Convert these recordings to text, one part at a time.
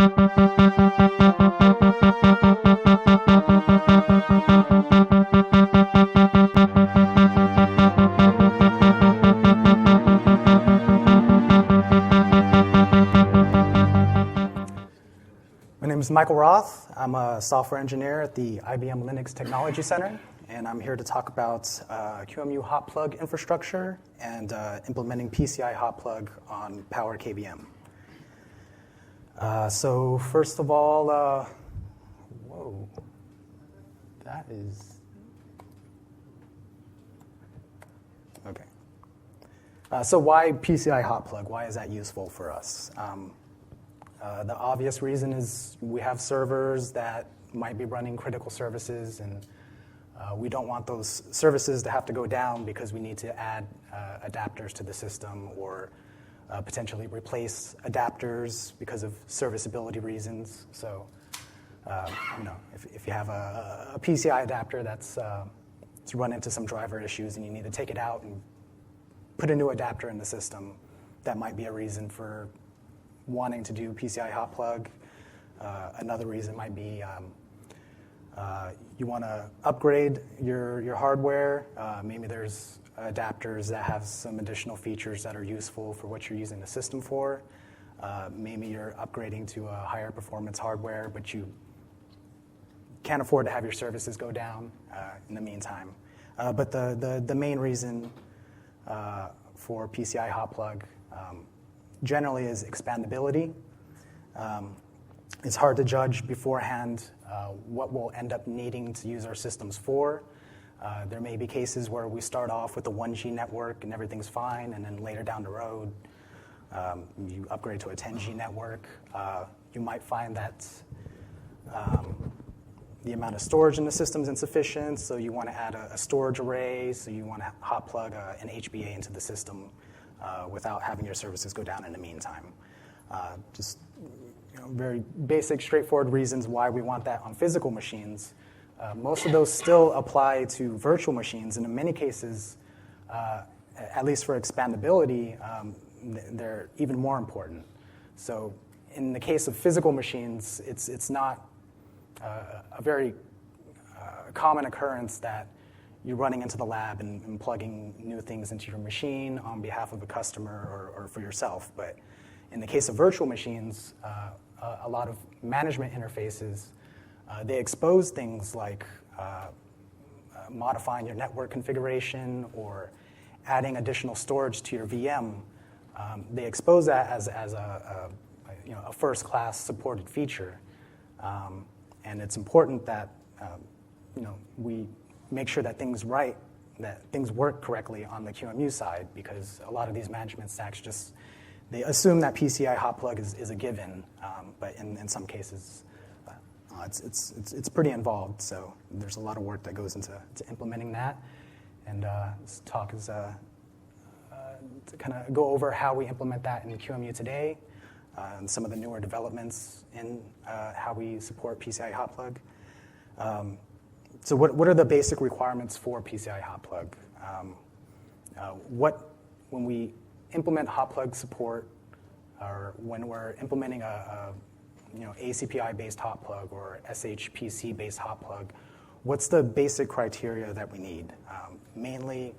My name is Michael Roth. I'm a software engineer at the IBM Linux Technology Center, and I'm here to talk about QEMU Hotplug infrastructure and implementing PCI Hotplug on PowerKVM. So first of all, whoa, that is, okay. So why PCI Hotplug? Why is that useful for us? The obvious reason is we have servers that might be running critical services, and we don't want those services to have to go down because we need to add adapters to the system or potentially replace adapters because of serviceability reasons. So, if you have a PCI adapter that's run into some driver issues and you need to take it out and put a new adapter in the system, that might be a reason for wanting to do PCI Hotplug. Another reason might be you want to upgrade your hardware. Maybe there's adapters that have some additional features that are useful for what you're using the system for. Maybe you're upgrading to a higher performance hardware, but you can't afford to have your services go down in the meantime. But the main reason for PCI Hotplug generally is expandability. It's hard to judge beforehand what we'll end up needing to use our systems for. There may be cases where we start off with a 1G network and everything's fine, and then later down the road, you upgrade to a 10G network. You might find that the amount of storage in the system is insufficient, so you want to add a storage array, so you want to hotplug an HBA into the system without having your services go down in the meantime. Just very basic, straightforward reasons why we want that on physical machines. Most of those still apply to virtual machines, and in many cases, at least for expandability, they're even more important. So in the case of physical machines, it's not a very common occurrence that you're running into the lab and plugging new things into your machine on behalf of a customer or for yourself. But in the case of virtual machines, a lot of management interfaces, they expose things like modifying your network configuration or adding additional storage to your VM. They expose that as a first-class supported feature. And it's important that we make sure that things work correctly on the QEMU side, because a lot of these management stacks they assume that PCI Hotplug is a given, but in some cases it's pretty involved. So there's a lot of work that goes into implementing that, and this talk is to kind of go over how we implement that in QEMU today, and some of the newer developments in how we support PCI Hotplug. So what are the basic requirements for PCI Hotplug? When we implement Hotplug support, or when we're implementing a ACPI-based Hotplug or SHPC-based Hotplug, what's the basic criteria that we need? Mainly,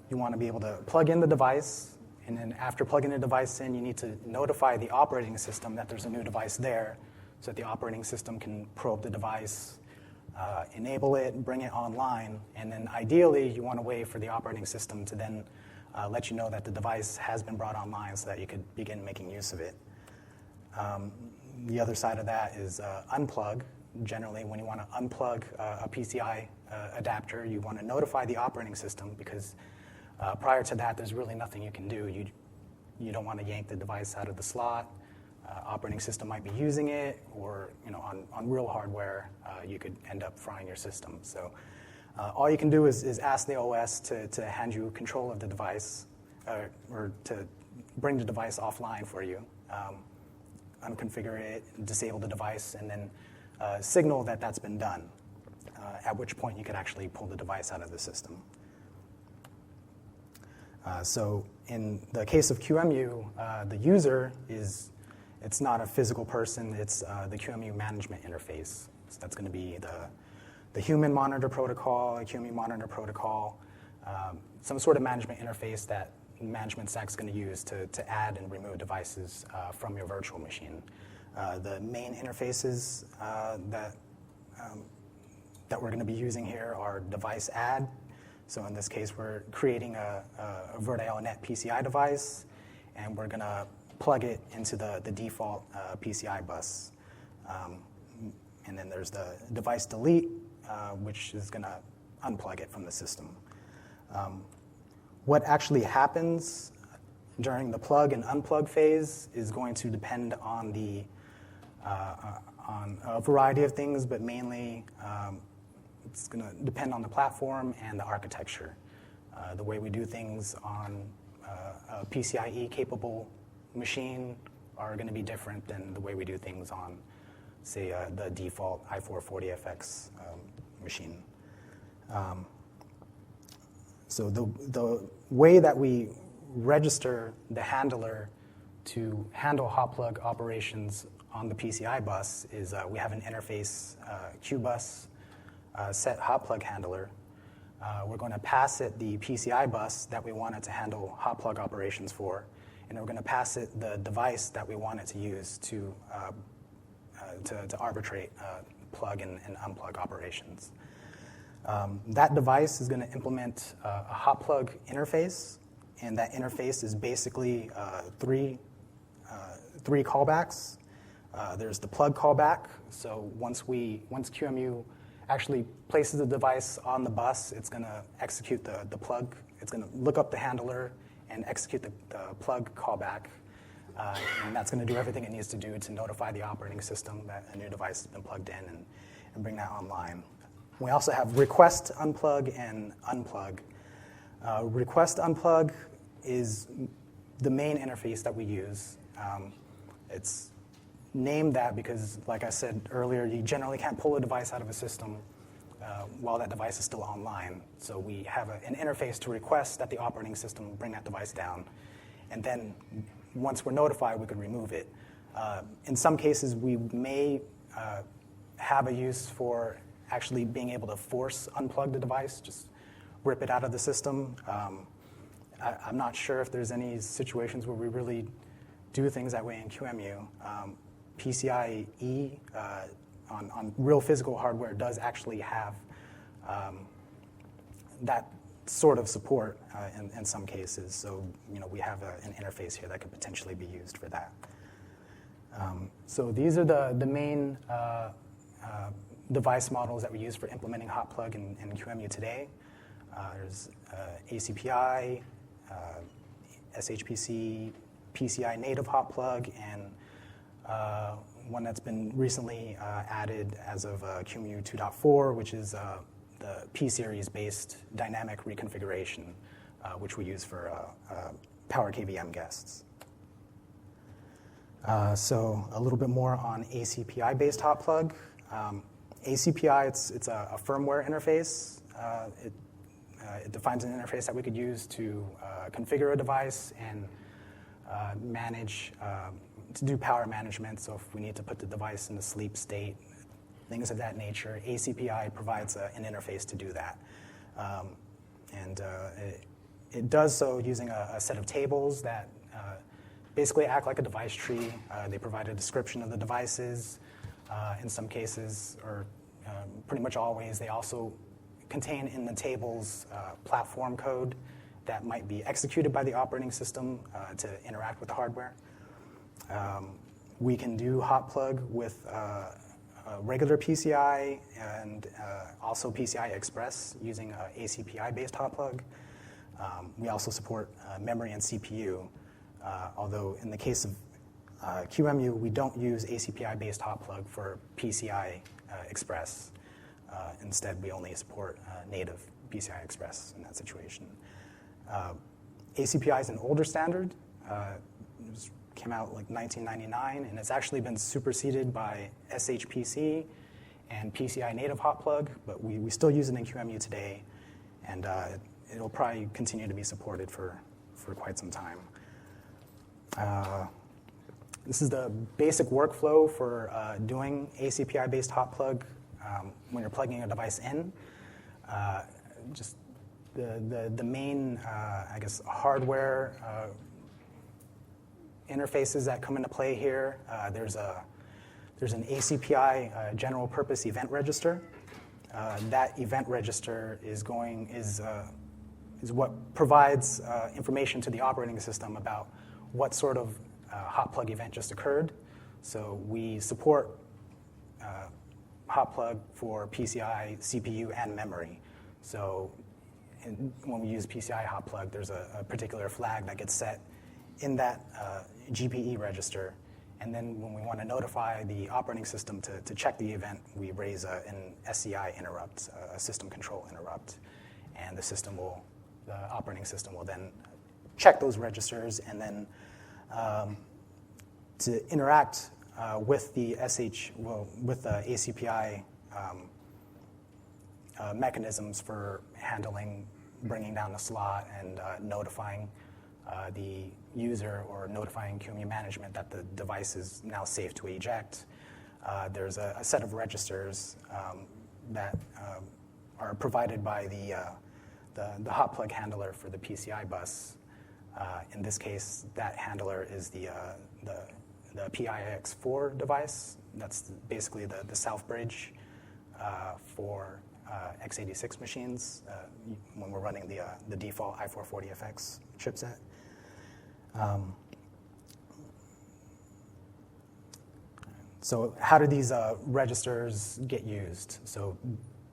you want to be able to plug in the device, and then after plugging the device in, you need to notify the operating system that there's a new device there, so that the operating system can probe the device, enable it, bring it online, and then ideally you want to wait for the operating system to then let you know that the device has been brought online so that you could begin making use of it. The other side of that is unplug. Generally, when you want to unplug a PCI adapter, you want to notify the operating system, because prior to that, there's really nothing you can do. You don't want to yank the device out of the slot. Operating system might be using it, or on real hardware, you could end up frying your system. So all you can do is ask the OS to hand you control of the device, or to bring the device offline for you, unconfigure it, disable the device, and then signal that that's been done, at which point you could actually pull the device out of the system. So in the case of QEMU, the user is It's not a physical person, it's the QEMU management interface. So that's going to be the human monitor protocol, a QEMU monitor protocol, some sort of management interface that management stack is going to use to add and remove devices from your virtual machine. The main interfaces that we're going to be using here are device add. So in this case, we're creating a VirtILNet PCI device, and we're going to plug it into the default PCI bus. And then there's the device delete, which is going to unplug it from the system. What actually happens during the plug and unplug phase is going to depend on on a variety of things, but mainly it's going to depend on the platform and the architecture. The way we do things on a PCIe capable machine are going to be different than the way we do things on, say, the default i440FX machine. So the way that we register the handler to handle Hotplug operations on the PCI bus is we have an interface QBus set Hotplug handler. We're going to pass it the PCI bus that we want it to handle Hotplug operations for, and we're going to pass it the device that we want it to use to arbitrate plug and unplug operations. That device is going to implement a Hotplug interface, and that interface is basically three callbacks. There's the plug callback. So once QEMU actually places the device on the bus, it's going to execute the plug. It's going to look up the handler and execute the plug callback. And that's going to do everything it needs to do to notify the operating system that a new device has been plugged in and bring that online. We also have request unplug and unplug. Request unplug is the main interface that we use. It's named that because, like I said earlier, you generally can't pull a device out of a system while that device is still online. So we have an interface to request that the operating system bring that device down. And then once we're notified, we can remove it. In some cases, we may have a use for actually being able to force unplug the device, just rip it out of the system. I'm not sure if there's any situations where we really do things that way in QEMU. PCIe on real physical hardware does actually have that sort of support in some cases. So we have an interface here that could potentially be used for that. So these are the main device models that we use for implementing Hotplug in QEMU today. There's ACPI, SHPC, PCI native Hotplug, and one that's been recently added as of QEMU 2.4, which is the pSeries-based Dynamic Reconfiguration, which we use for PowerKVM guests. So a little bit more on ACPI-based Hotplug. ACPI, it's a firmware interface. It defines an interface that we could use to configure a device and manage, to do power management. So if we need to put the device in a sleep state, things of that nature, ACPI provides an interface to do that. And it does so using a set of tables that basically act like a device tree. They provide a description of the devices. In some cases, or pretty much always, they also contain in the tables platform code that might be executed by the operating system to interact with the hardware. We can do Hotplug with regular PCI and also PCI Express using ACPI-based Hotplug. We also support memory and CPU, although in the case of QEMU, we don't use ACPI-based Hotplug for PCI Express. Instead, we only support native PCI Express in that situation. ACPI is an older standard. It came out like 1999, and it's actually been superseded by SHPC and PCI native Hotplug, but we still use it in QEMU today, and it'll probably continue to be supported for quite some time. This is the basic workflow for doing ACPI-based Hotplug when you're plugging a device in. Just the main, I guess, hardware interfaces that come into play here. There's an ACPI general purpose event register. That event register is what provides information to the operating system about what sort of Hotplug event just occurred. So we support Hotplug for PCI, CPU, and memory. So when we use PCI Hotplug, there's a particular flag that gets set in that GPE register. And then when we want to notify the operating system to check the event, we raise an SCI interrupt, a system control interrupt. And the operating system will then check those registers and then to interact with the ACPI mechanisms for handling bringing down the slot and notifying the user or notifying QEMU management that the device is now safe to eject. There's a set of registers that are provided by the Hotplug handler for the PCI bus. In this case, that handler is the PIX4 device. That's basically the south bridge for x86 machines when we're running the default i440FX chipset. So how do these registers get used? So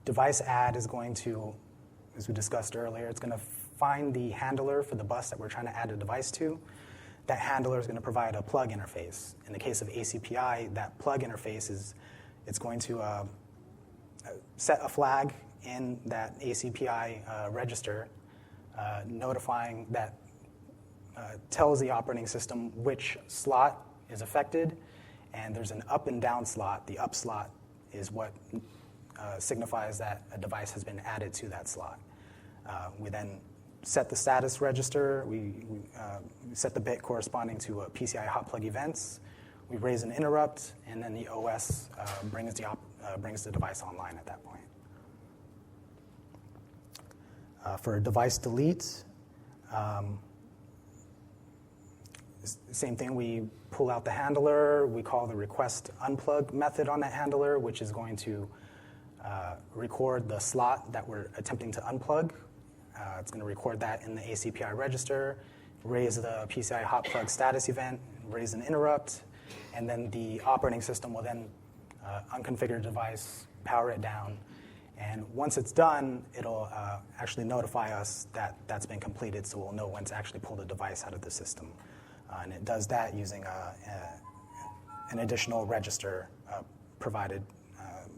device add is going to, as we discussed earlier, it's going to find the handler for the bus that we're trying to add a device to. That handler is going to provide a plug interface. In the case of ACPI, that plug interface it's going to set a flag in that ACPI register, notifying that tells the operating system which slot is affected, and there's an up and down slot. The up slot is what signifies that a device has been added to that slot. We then set the status register. We set the bit corresponding to a PCI Hotplug events. We raise an interrupt, and then the OS brings the device online at that point. For device delete, same thing. We pull out the handler. We call the request unplug method on that handler, which is going to record the slot that we're attempting to unplug. It's going to record that in the ACPI register, raise the PCI Hotplug status event, raise an interrupt, and then the operating system will then unconfigure the device, power it down, and once it's done, it'll actually notify us that that's been completed, so we'll know when to actually pull the device out of the system. And it does that using an additional register provided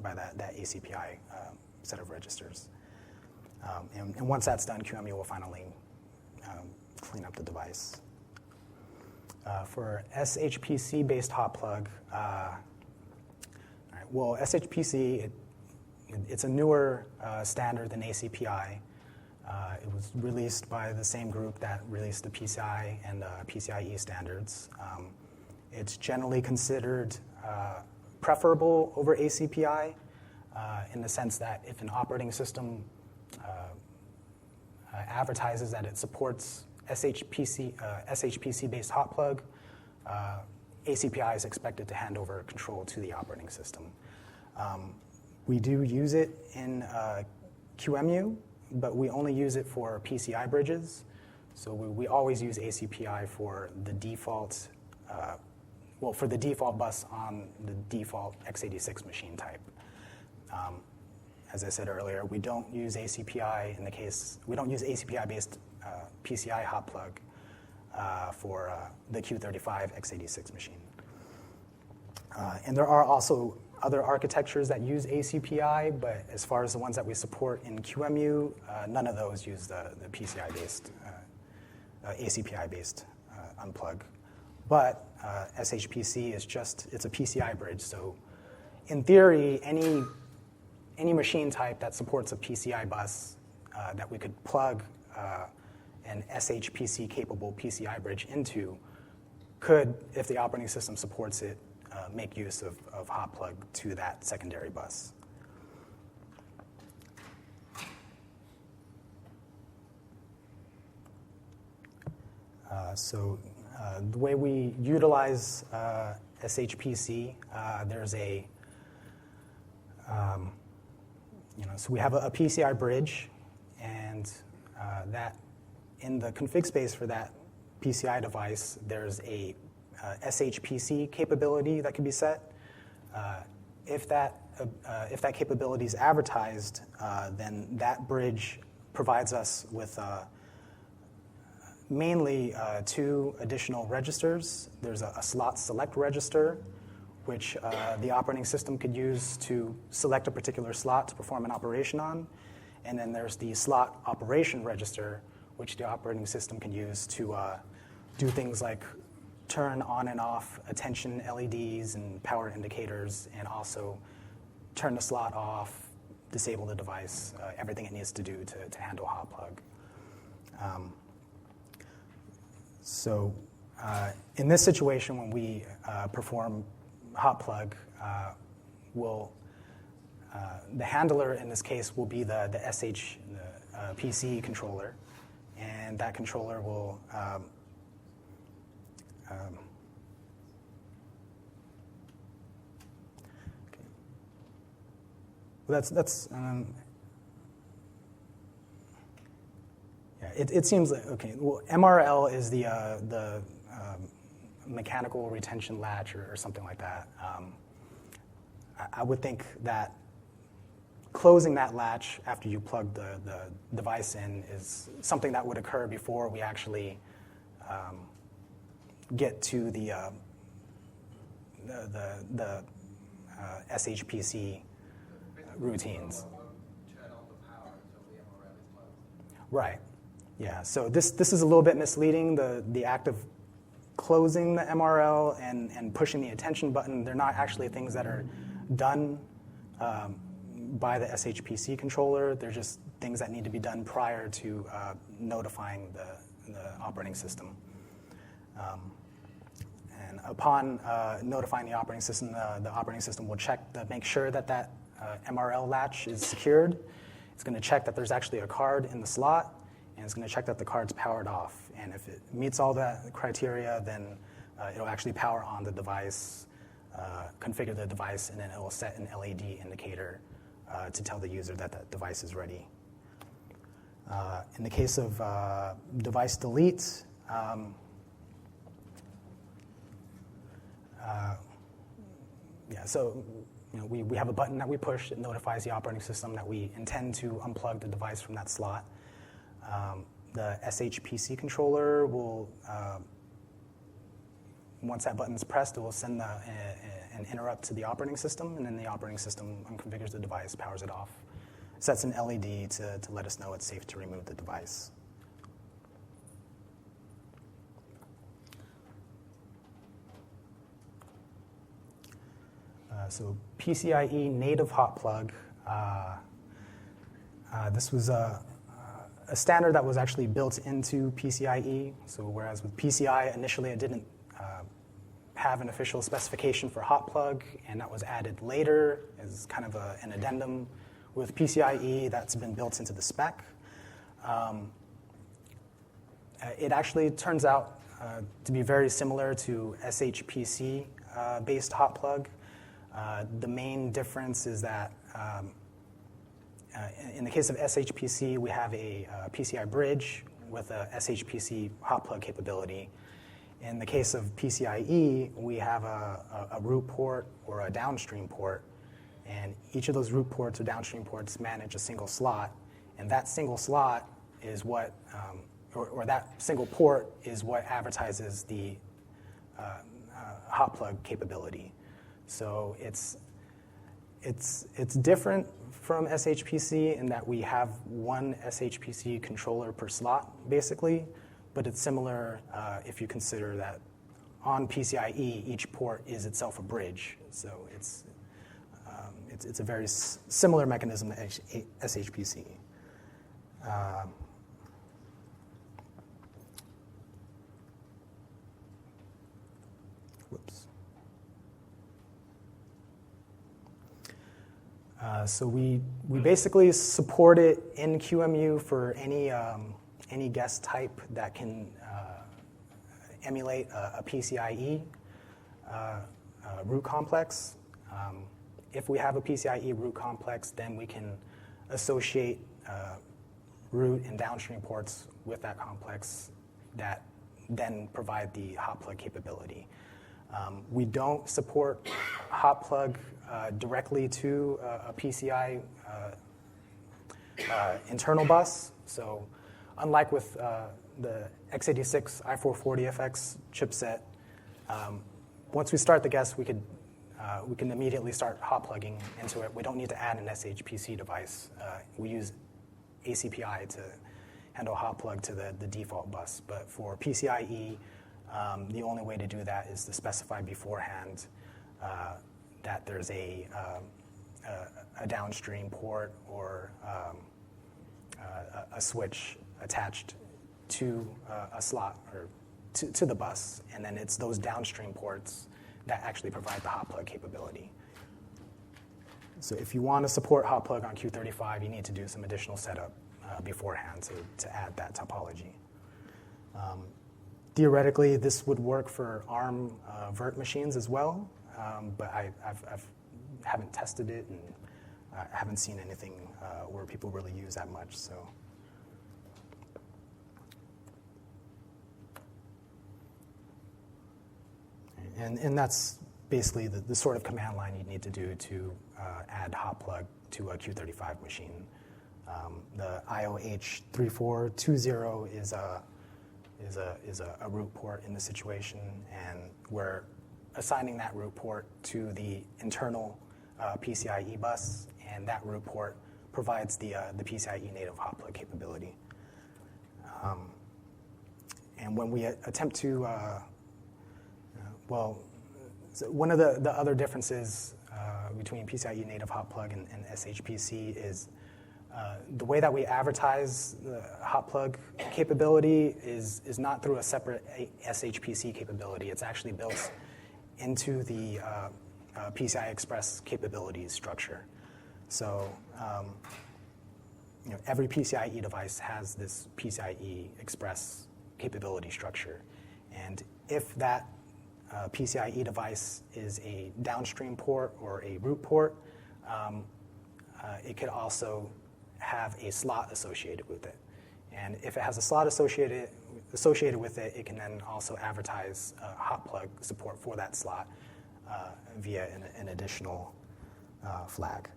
by that ACPI set of registers. And once that's done, QEMU will finally clean up the device. For SHPC-based Hotplug, well, SHPC, it's a newer standard than ACPI. It was released by the same group that released the PCI and PCIe standards. It's generally considered preferable over ACPI in the sense that if an operating system advertises that it supports SHPC-based Hotplug, ACPI is expected to hand over control to the operating system. We do use it in QEMU, but we only use it for PCI bridges. So we always use ACPI for the default, for the default bus on the default x86 machine type. As I said earlier, we don't use ACPI we don't use ACPI-based PCI Hotplug for the Q35 x86 machine. And there are also other architectures that use ACPI, but as far as the ones that we support in QEMU, none of those use the PCI-based, ACPI-based unplug. But SHPC it's a PCI bridge, so in theory, any machine type that supports a PCI bus that we could plug an SHPC-capable PCI bridge into could, if the operating system supports it, make use of Hotplug to that secondary bus. The way we utilize SHPC, there's a, so we have a PCI bridge, and that in the config space for that PCI device, there's a SHPC capability that can be set. If that capability is advertised, then that bridge provides us with mainly 2 additional registers. There's a slot select register, which the operating system could use to select a particular slot to perform an operation on. And then there's the slot operation register, which the operating system can use to do things like turn on and off attention LEDs and power indicators, and also turn the slot off, disable the device, everything it needs to do to handle Hotplug. In this situation, when we perform Hotplug, the handler in this case will be the SHPC controller, and that controller will it seems like, okay, well, MRL is the mechanical retention latch or something like that. I would think that closing that latch after you plug the device in is something that would occur before we actually get to the SHPC routines. Right. Yeah. So this is a little bit misleading. The act of closing the MRL and pushing the attention button, they're not actually things that are done by the SHPC controller. They're just things that need to be done prior to notifying the operating system. And upon notifying the operating system will check to make sure that MRL latch is secured. It's going to check that there's actually a card in the slot, and it's going to check that the card's powered off. And if it meets all that criteria, then it'll actually power on the device, configure the device, and then it will set an LED indicator to tell the user that that device is ready. In the case of device delete, we have a button that we push that notifies the operating system that we intend to unplug the device from that slot. The SHPC controller will, once that button's pressed, it will send an interrupt to the operating system, and then the operating system unconfigures the device, powers it off, sets an LED to let us know it's safe to remove the device. So PCIe native Hotplug, this was a standard that was actually built into PCIe. So whereas with PCI, initially it didn't have an official specification for Hotplug, and that was added later as kind of an addendum. With PCIe, that's been built into the spec. It actually turns out to be very similar to SHPC-based Hotplug. The main difference is that in the case of SHPC, we have a PCI bridge with a SHPC Hotplug capability. In the case of PCIe, we have a root port or a downstream port, and each of those root ports or downstream ports manage a single slot, and that single slot is what, or that single port is what advertises the Hotplug capability. So it's different from SHPC in that we have one SHPC controller per slot, basically, but it's similar if you consider that on PCIe, each port is itself a bridge. So it's a very similar mechanism to SHPC. So we basically support it in QEMU for any guest type that can emulate a PCIe root complex. If we have a PCIe root complex, then we can associate root and downstream ports with that complex that then provide the Hotplug capability. We don't support Hotplug directly to a PCI internal bus. So unlike with the x86 i440FX chipset, once we start the guest, we can immediately start hot-plugging into it. We don't need to add an SHPC device. We use ACPI to handle hot-plug to the default bus. But for PCIe, the only way to do that is to specify beforehand that there's a downstream port or a switch attached to a slot or to the bus, and then it's those downstream ports that actually provide the Hotplug capability. So if you want to support Hotplug on Q35, you need to do some additional setup beforehand to add that topology. Theoretically, this would work for ARM vert machines as well, but I haven't tested it, and I haven't seen anything where people really use that much. So. And that's basically the sort of command line you need to do to add Hotplug to a Q35 machine. The IOH3420 is a root port in the situation, and we're assigning that root port to the internal PCIe bus, and that root port provides the PCIe native Hotplug capability. And when we attempt to so one of the other differences between PCIe native Hotplug and SHPC is the way that we advertise the Hotplug capability is not through a separate SHPC capability. It's actually built into the PCI Express capabilities structure. So every PCIe device has this PCIe Express capability structure. And if that PCIe device is a downstream port or a root port, it could also have a slot associated with it. And if it has a slot associated with it, it can then also advertise Hotplug support for that slot via an additional flag.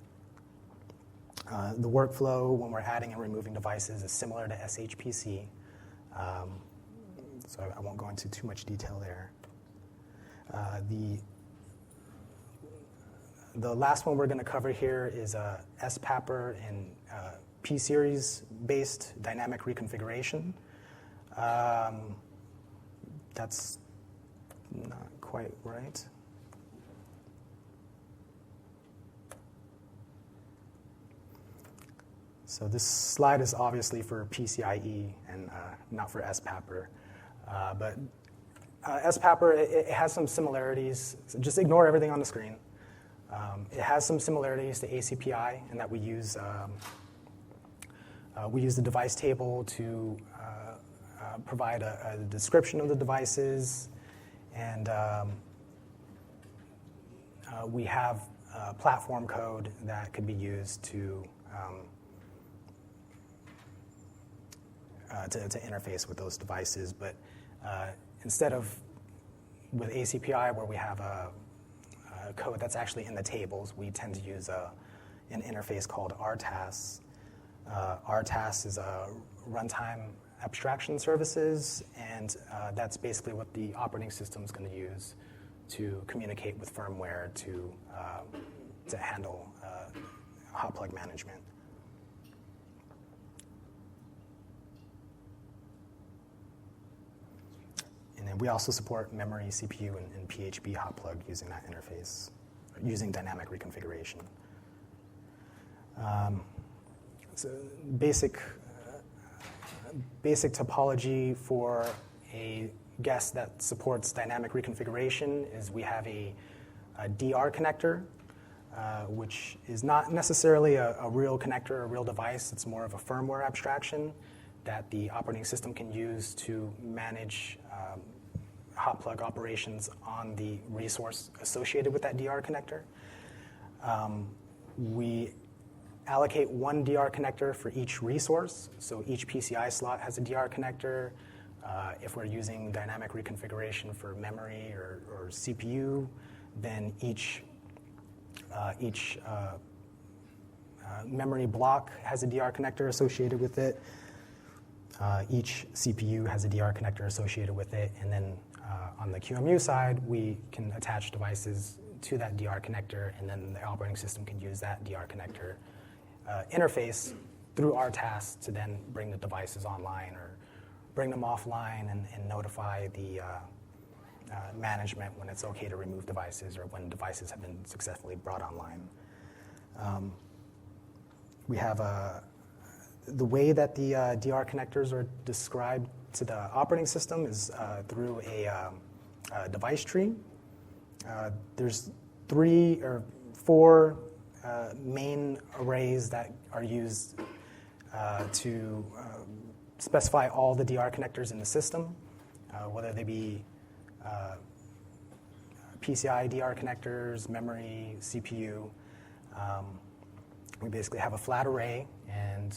The workflow when we're adding and removing devices is similar to SHPC, so I won't go into too much detail there. The last one we're going to cover here is SPAPR and pSeries-based dynamic reconfiguration. That's not quite right. So this slide is obviously for PCIe and not for SPAPR. But SPAPR, it has some similarities. So just ignore everything on the screen. It has some similarities to ACPI in that we use the device table to provide a description of the devices, and we have platform code that could be used to interface with those devices. But instead of with ACPI, where we have a code that's actually in the tables, we tend to use an interface called RTAS. RTAS is a runtime abstraction services, and that's basically what the operating system is going to use to communicate with firmware to handle Hotplug management. And then we also support memory, CPU, and PHP Hotplug using that interface, using dynamic reconfiguration. So basic topology for a guest that supports dynamic reconfiguration is we have a DR connector which is not necessarily a real connector or a real device. It's more of a firmware abstraction that the operating system can use to manage hotplug operations on the resource associated with that DR connector. We allocate one DR connector for each resource. So each PCI slot has a DR connector. If we're using dynamic reconfiguration for memory or CPU, then each memory block has a DR connector associated with it. Each CPU has a DR connector associated with it. And then on the QEMU side, we can attach devices to that DR connector, and then the operating system can use that DR connector interface through our tasks to then bring the devices online or bring them offline and notify the management when it's okay to remove devices or when devices have been successfully brought online. We have the way that the DR connectors are described to the operating system is through a device tree. There's 3 or 4 main arrays that are used to specify all the DR connectors in the system, whether they be PCI DR connectors, memory, CPU. We basically have a flat array, and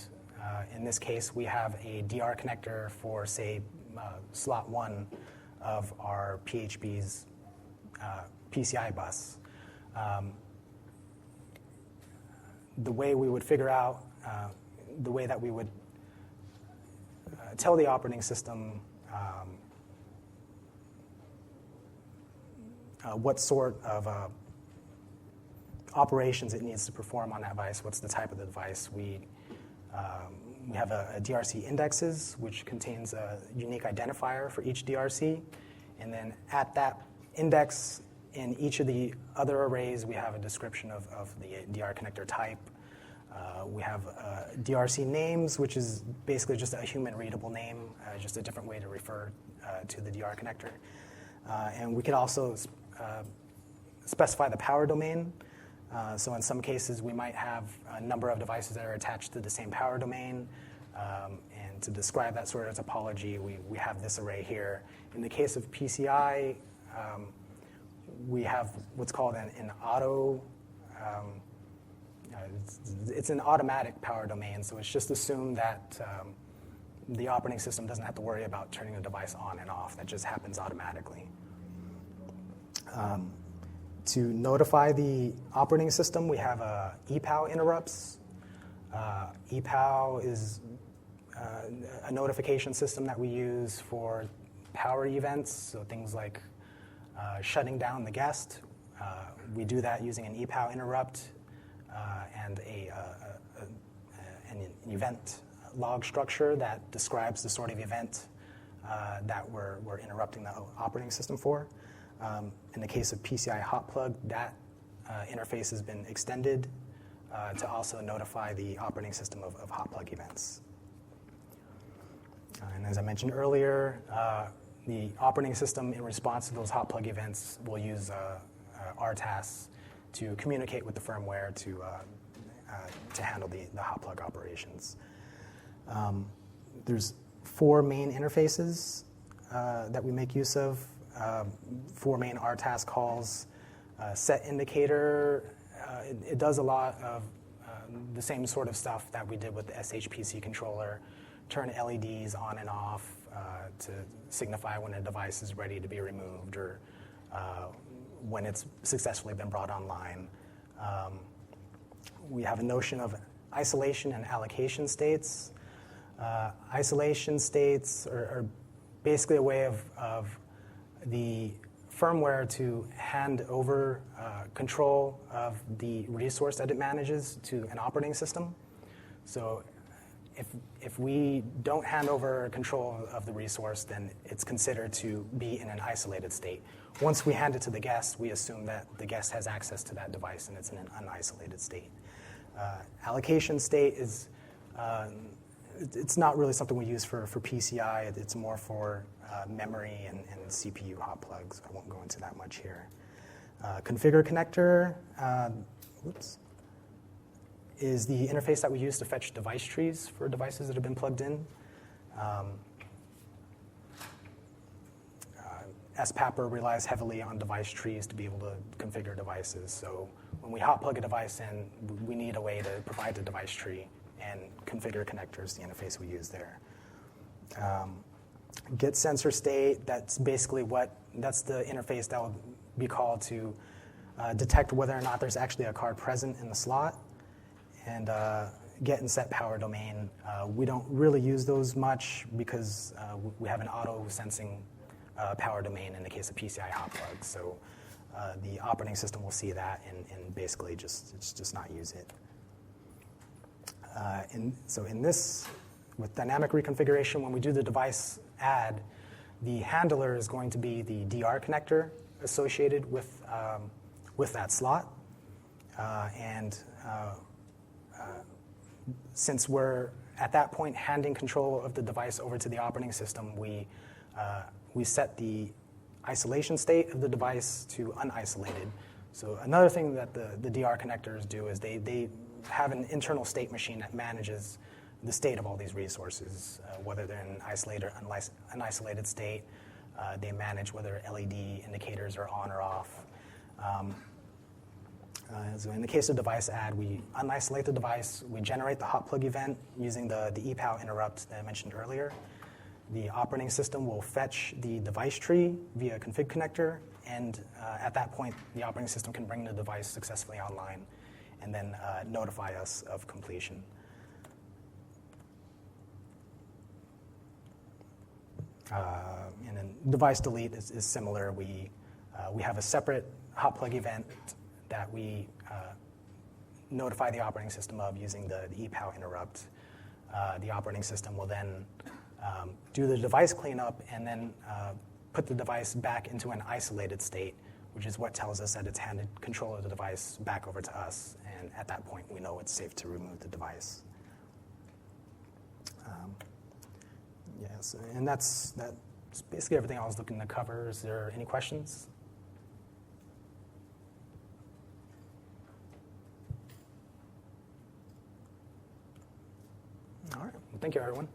in this case, we have a DR connector for, say, slot 1 of our PHB's PCI bus. The way we would figure out, the way that we would tell the operating system what sort of operations it needs to perform on that device, what's the type of the device. We have a DRC indexes, which contains a unique identifier for each DRC. And then at that index, in each of the other arrays, we have a description of the DR connector type. We have DRC names, which is basically just a human-readable name, just a different way to refer to the DR connector. And we could also specify the power domain. So in some cases, we might have a number of devices that are attached to the same power domain. And to describe that sort of topology, we have this array here. In the case of PCI, we have what's called an auto. It's an automatic power domain, so it's just assumed that the operating system doesn't have to worry about turning the device on and off. That just happens automatically. To notify the operating system, we have EPOW interrupts. EPOW is a notification system that we use for power events, so things like shutting down the guest. We do that using an EPOW interrupt and an event log structure that describes the sort of event that we're interrupting the operating system for. In the case of PCI Hotplug, that interface has been extended to also notify the operating system of Hotplug events. And as I mentioned earlier, the operating system, in response to those Hotplug events, will use our tasks to communicate with the firmware to handle the Hotplug operations. There's 4 main interfaces that we make use of. 4 main RTAS calls. Set indicator, it does a lot of the same sort of stuff that we did with the SHPC controller. Turn LEDs on and off to signify when a device is ready to be removed or when it's successfully been brought online. We have a notion of isolation and allocation states. Isolation states are basically a way of the firmware to hand over control of the resource that it manages to an operating system. So if we don't hand over control of the resource, then it's considered to be in an isolated state. Once we hand it to the guest, we assume that the guest has access to that device and it's in an unisolated state. Allocation state is, it's not really something we use for PCI. It's more for memory and CPU hot plugs. I won't go into that much here. Configure connector, is the interface that we use to fetch device trees for devices that have been plugged in. SPAPR relies heavily on device trees to be able to configure devices. So when we hot plug a device in, we need a way to provide the device tree and configure connectors, the interface we use there. Get sensor state, that's basically that's the interface that will be called to detect whether or not there's actually a card present in the slot. And get and set power domain, we don't really use those much because we have an auto sensing power domain in the case of PCI Hotplug. So the operating system will see that and basically just not use it. So in this, with dynamic reconfiguration, when we do the device add, the handler is going to be the DR connector associated with that slot. Since we're at that point handing control of the device over to the operating system, we set the isolation state of the device to unisolated. So another thing that the DR connectors do is they have an internal state machine that manages the state of all these resources, whether they're in isolated or unisolated state. They manage whether LED indicators are on or off. So in the case of device add, we unisolate the device, we generate the hot plug event using the ePow interrupt that I mentioned earlier. The operating system will fetch the device tree via config connector, and at that point, the operating system can bring the device successfully online and then notify us of completion. And then device delete is similar. We have a separate hot plug event that we notify the operating system of using the ePow interrupt. The operating system will then do the device cleanup and then put the device back into an isolated state, which is what tells us that it's handed control of the device back over to us. And at that point, we know it's safe to remove the device. Yes, and that's basically everything I was looking to cover. Is there any questions? All right. Well, thank you, everyone.